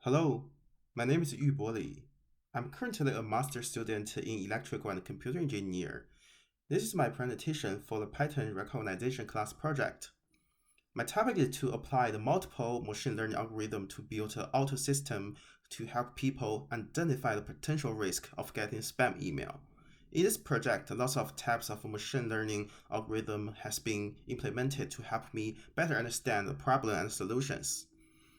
Hello, my name is Yubo Li. I'm currently a master student in electrical and computer engineer. This is my presentation for the pattern recognition class project. My topic is to apply the multiple machine learning algorithm to build an auto system to help people identify the potential risk of getting spam email. In this project, lots of types of machine learning algorithm has been implemented to help me better understand the problem and solutions.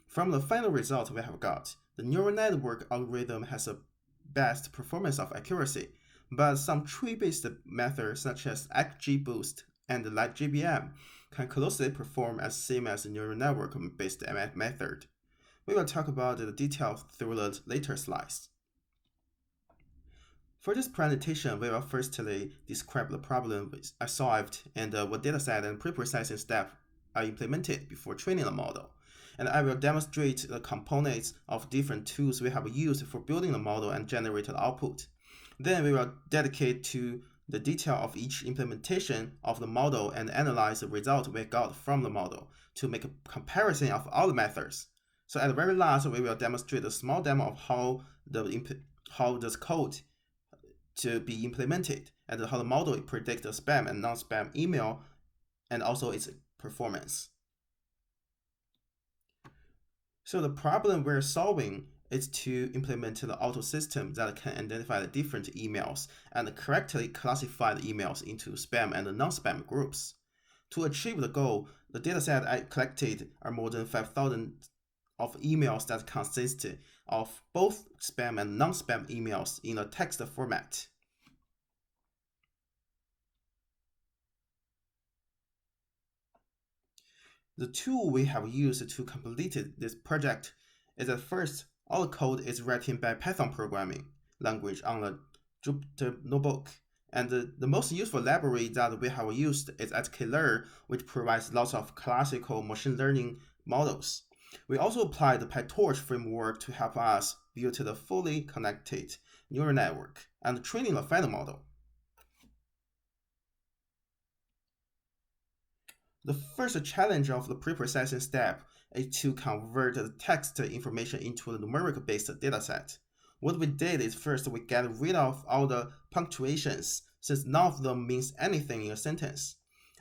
From the final result we have got, the neural network algorithm has a best performance of accuracy, but some tree-based methods such as XGBoost and LightGBM can closely perform as same as the neural network-based method. We will talk about the details through the later slides. For this presentation, we will firstly describe the problem I solved and what dataset and pre-processing steps are implemented before training the model. And I will demonstrate the components of different tools we have used for building the model and generate the output. Then we will dedicate to the detail of each implementation of the model and analyze the result we got from the model to make a comparison of all the methods. So at the very last, we will demonstrate a small demo of how this code to be implemented and how the model predicts the spam and non-spam email and also its performance. So the problem we're solving is to implement the auto system that can identify the different emails and correctly classify the emails into spam and non-spam groups. To achieve the goal, the dataset I collected are more than 5,000 of emails that consist of both spam and non-spam emails in a text format. The tool we have used to complete this project is at first, all the code is written by Python programming language on the Jupyter Notebook. And the most useful library that we have used is sklearn, which provides lots of classical machine learning models. We also apply the PyTorch framework to help us build the fully connected neural network and training the final model. The first challenge of the pre-processing step is to convert the text information into a numeric-based dataset. What we did is first we get rid of all the punctuations, since none of them means anything in a sentence,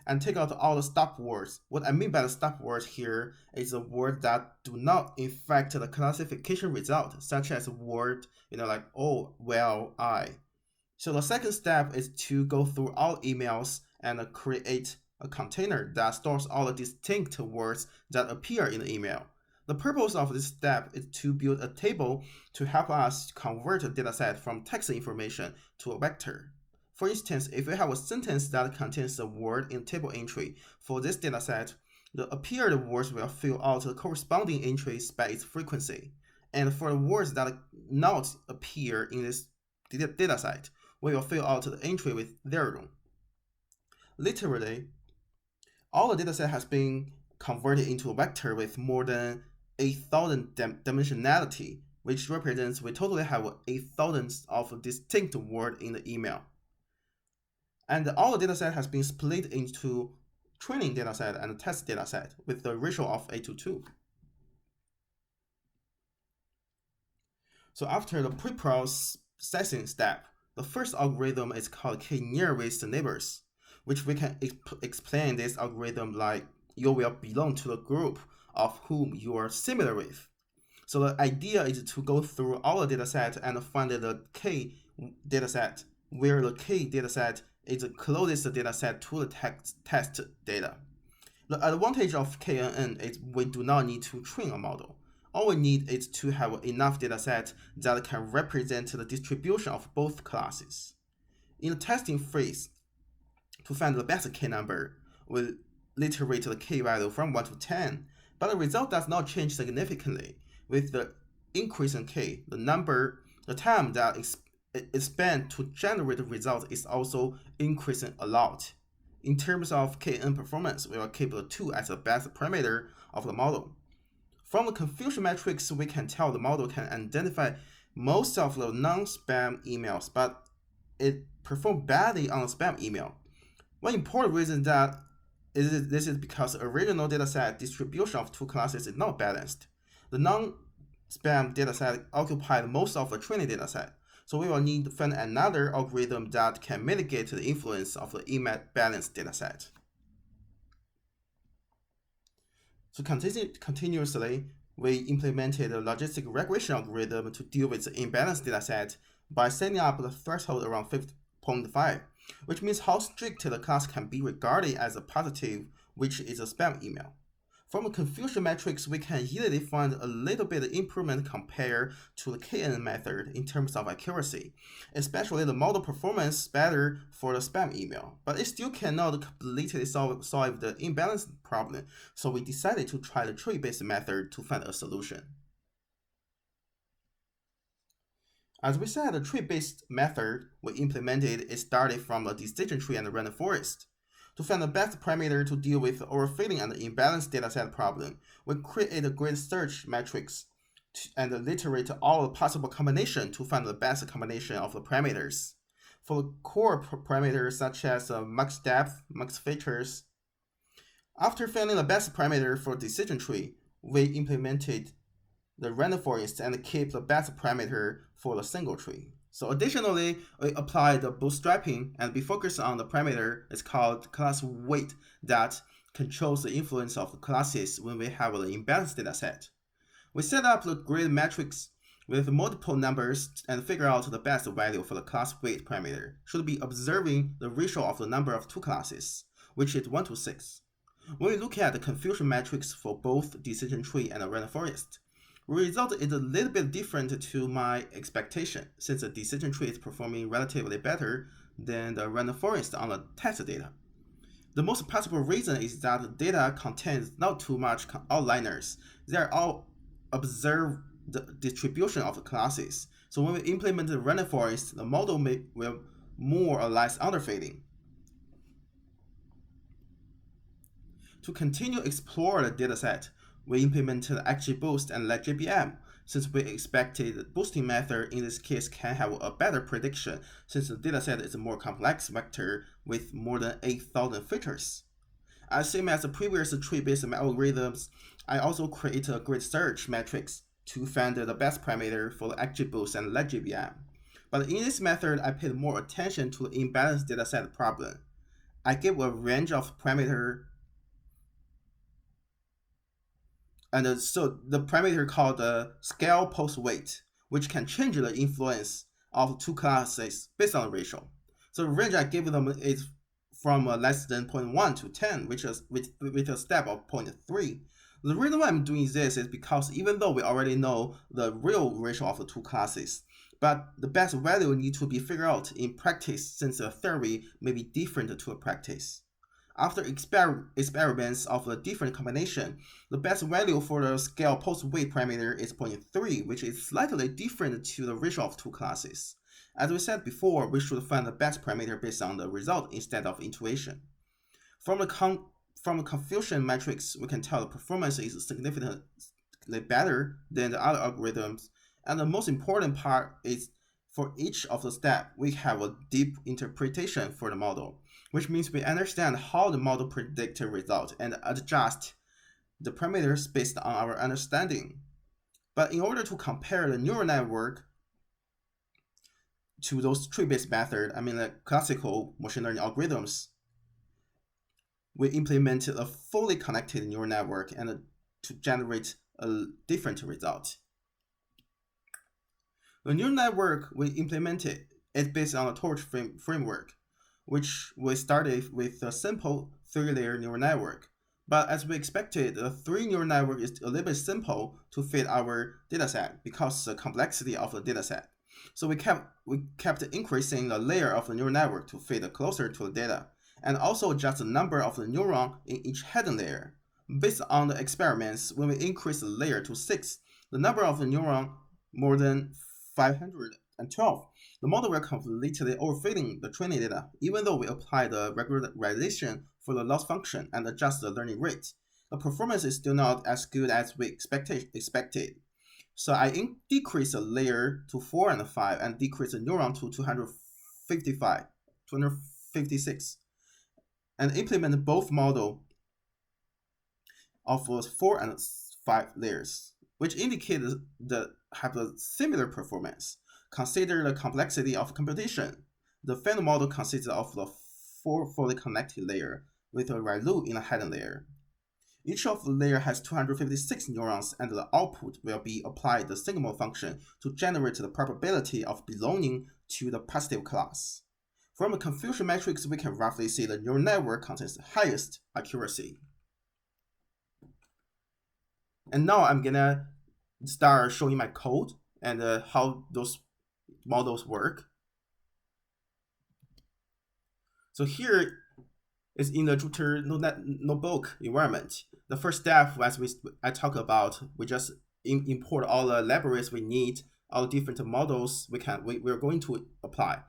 and take out all the stop words. What I mean by the stop words here is the word that do not affect the classification result, such as a word, like oh, well, I. So the second step is to go through all emails and create a container that stores all the distinct words that appear in the email. The purpose of this step is to build a table to help us convert a dataset from text information to a vector. For instance, if we have a sentence that contains a word in table entry for this dataset, the appeared words will fill out the corresponding entries by its frequency. And for the words that not appear in this dataset, we will fill out the entry with zero. Literally, all the dataset has been converted into a vector with more than 8,000 dimensionality, which represents we totally have 8,000 of distinct words in the email. And all the dataset has been split into training dataset and test dataset with the ratio of 8:2. So after the pre-processing step, the first algorithm is called k-nearest neighbors, which we can explain this algorithm like you will belong to the group of whom you are similar with. So the idea is to go through all the dataset and find the k dataset, where the k dataset is the closest dataset to the test data. The advantage of KNN is we do not need to train a model. All we need is to have enough dataset that can represent the distribution of both classes. In the testing phase, to find the best k number, we iterate the k value from 1 to 10, but the result does not change significantly. With the increase in k, the time that is spent to generate the result is also increasing a lot. In terms of kn performance, we will keep the 2 as the best parameter of the model. From the confusion matrix, we can tell the model can identify most of the non-spam emails, but it performed badly on the spam email. One important reason that this is because the original dataset distribution of two classes is not balanced. The spam dataset occupied most of the training dataset. So we will need to find another algorithm that can mitigate the influence of the imbalanced dataset. So continuously, we implemented a logistic regression algorithm to deal with the imbalanced dataset by setting up the threshold around 0.5, which means how strict the class can be regarded as a positive, which is a spam email. From a confusion matrix, we can easily find a little bit of improvement compared to the KN method in terms of accuracy, especially the model performance better for the spam email, but it still cannot completely solve the imbalance problem, so we decided to try the tree-based method to find a solution. As we said, the tree-based method we implemented is started from a decision tree and a random forest. To find the best parameter to deal with overfitting and imbalanced dataset problem, we create a grid search matrix and iterate all the possible combinations to find the best combination of the parameters. For the core parameters such as max depth, max features, after finding the best parameter for decision tree, we implemented the random forest and keep the best parameter for the single tree. So additionally, we apply the bootstrapping and we focus on the parameter is called class weight that controls the influence of the classes when we have an imbalanced dataset. We set up the grid matrix with multiple numbers and figure out the best value for the class weight parameter should be observing the ratio of the number of two classes, which is 1 to 6. When we look at the confusion matrix for both decision tree and the random forest, the result is a little bit different to my expectation, since the decision tree is performing relatively better than the random forest on the test data. The most possible reason is that the data contains not too much outliers. They are all observe the distribution of the classes. So when we implement the random forest, the model will more or less underfitting. To continue explore the dataset, we implemented XGBoost and LetJBM, since we expected the boosting method in this case can have a better prediction since the dataset is a more complex vector with more than 8,000 features. As same as the previous tree-based algorithms, I also created a grid search matrix to find the best parameter for the XGBoost and LetJBM. But in this method, I paid more attention to the imbalanced dataset problem. I gave a range of parameters. And so the parameter called the scale post weight, which can change the influence of two classes based on the ratio. So the range I gave them is from less than 0.1 to 10, which is with a step of 0.3. The reason why I'm doing this is because even though we already know the real ratio of the two classes, but the best value needs to be figured out in practice since the theory may be different to a practice. After experiments of a different combination, the best value for the scale post-weight parameter is 0.3, which is slightly different to the ratio of two classes. As we said before, we should find the best parameter based on the result instead of intuition. From the confusion matrix, we can tell the performance is significantly better than the other algorithms, and the most important part is for each of the steps, we have a deep interpretation for the model, which means we understand how the model predicts a result and adjust the parameters based on our understanding. But in order to compare the neural network to those tree-based methods, the classical machine learning algorithms, we implemented a fully connected neural network and to generate a different result. The neural network we implemented is based on a torch framework, which we started with a simple 3-layer neural network. But as we expected, the 3 neural network is a little bit simple to fit our dataset because of the complexity of the dataset. So we kept increasing the layer of the neural network to fit closer to the data, and also adjust the number of the neuron in each hidden layer. Based on the experiments, when we increase the layer to 6, the number of the neuron more than 512. The model will completely overfitting the training data, even though we apply the regularization for the loss function and adjust the learning rate. The performance is still not as good as we expected. So I decrease the layer to 4 and 5 and decrease the neuron to 256, and implement both model of 4 and 5 layers. which indicate the have a similar performance. Consider the complexity of computation. The final model consists of the four fully connected layer with a ReLU in the hidden layer. Each of the layer has 256 neurons, and the output will be applied the sigma function to generate the probability of belonging to the positive class. From a confusion matrix, we can roughly see the neural network contains the highest accuracy. And now I'm gonna start showing my code and how those models work. So here is in the Jupyter Notebook environment. The first step, as I talked about, we just import all the libraries we need, all different models we're going to apply,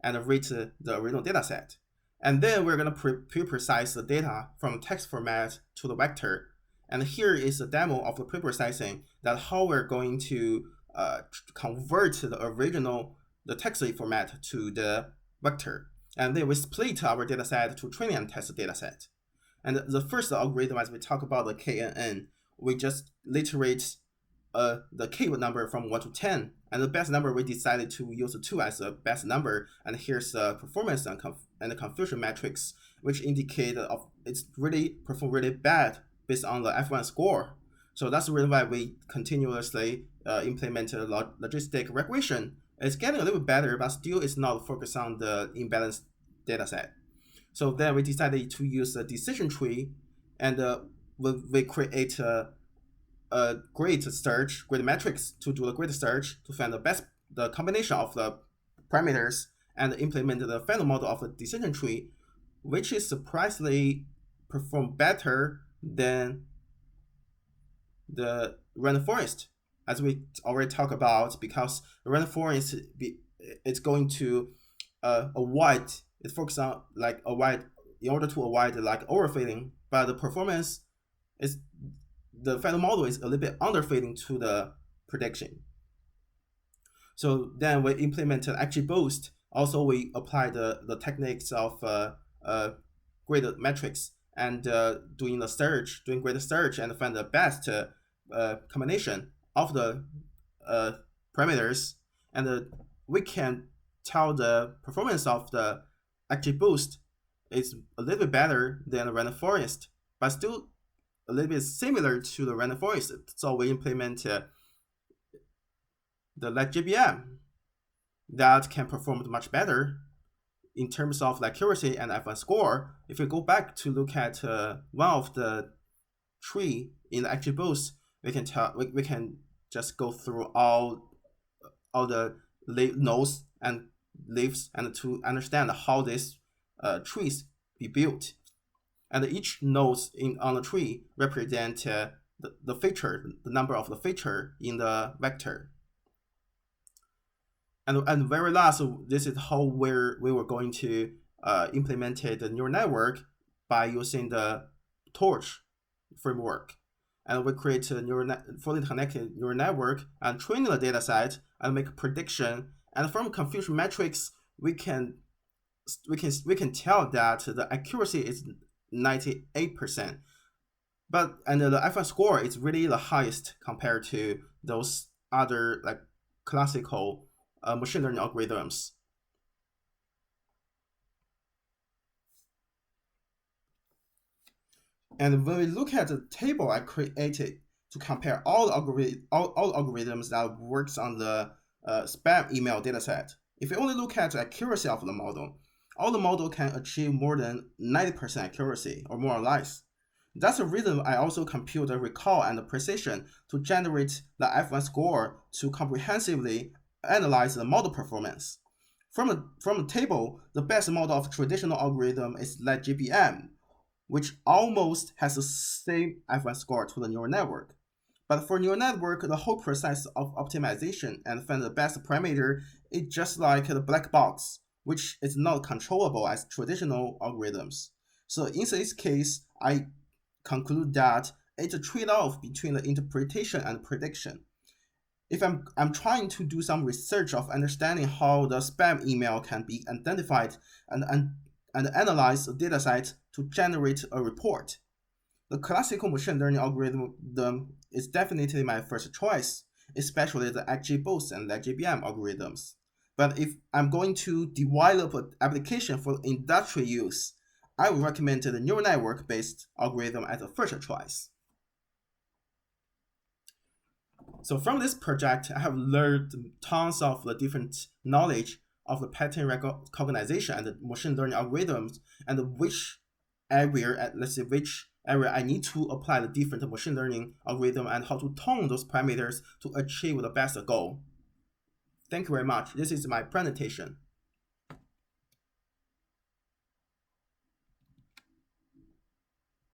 and read the original data set. And then we're going to pre-precise the data from text format to the vector. And here is a demo of the pre-processing, that how we're going to convert the text format to the vector. And then we split our dataset to training and test dataset. And the first algorithm, as we talk about the KNN, we just iterate the k number from 1 to 10. And the best number, we decided to use 2 as the best number. And here's the performance and the confusion metrics, which indicate it's really perform really bad based on the F1 score. So that's the reason why we continuously implement logistic regression. It's getting a little bit better, but still it's not focused on the imbalanced dataset. So then we decided to use a decision tree, and we create a grid matrix to do a grid search to find the combination of the parameters and implement the final model of the decision tree, which is surprisingly perform better than the random forest, as we already talked about, because the random forest it's going to avoid, it focuses on like avoid, in order to avoid like overfitting, but the performance is, the final model is a little bit underfitting to the prediction. So then we implemented XGBoost. Also, we apply the techniques of grid metrics and doing grid search and find the best combination of the parameters, and we can tell the performance of the XGBoost is a little bit better than the random forest, but still a little bit similar to the random forest. So we implement the LegGBM that can perform much better in terms of accuracy and F1 score. If you go back to look at one of the tree in the XGBoost, we can just go through all the nodes and leaves, and to understand how these trees be built. And each node on the tree represent the feature, the number of the feature in the vector. And very last, this is how we were going to implement the neural network by using the Torch framework. And we create a fully connected neural network and train the data set and make a prediction. And from confusion metrics, we can tell that the accuracy is 98%. And the F1 score is really the highest compared to those other like classical machine learning algorithms. And when we look at the table I created to compare all algorithms that works on the spam email dataset, if you only look at the accuracy of the model, all the model can achieve more than 90% accuracy or more or less. That's the reason I also compute the recall and the precision to generate the F1 score to comprehensively analyze the model performance. From the table, the best model of traditional algorithm is LegGBM, which almost has the same F1 score to the neural network. But for neural network, the whole process of optimization and find the best parameter is just like the black box, which is not controllable as traditional algorithms. So in this case, I conclude that it's a trade-off between the interpretation and prediction. If I'm trying to do some research of understanding how the spam email can be identified and analyze the dataset to generate a report, the classical machine learning algorithm is definitely my first choice, especially the XGBoost and XGBoost algorithms. But if I'm going to develop an application for industrial use, I would recommend the neural network based algorithm as a first choice. So from this project, I have learned tons of the different knowledge of the pattern recognition and the machine learning algorithms, and which area, let's say which area I need to apply the different machine learning algorithm and how to tone those parameters to achieve the best goal. Thank you very much. This is my presentation.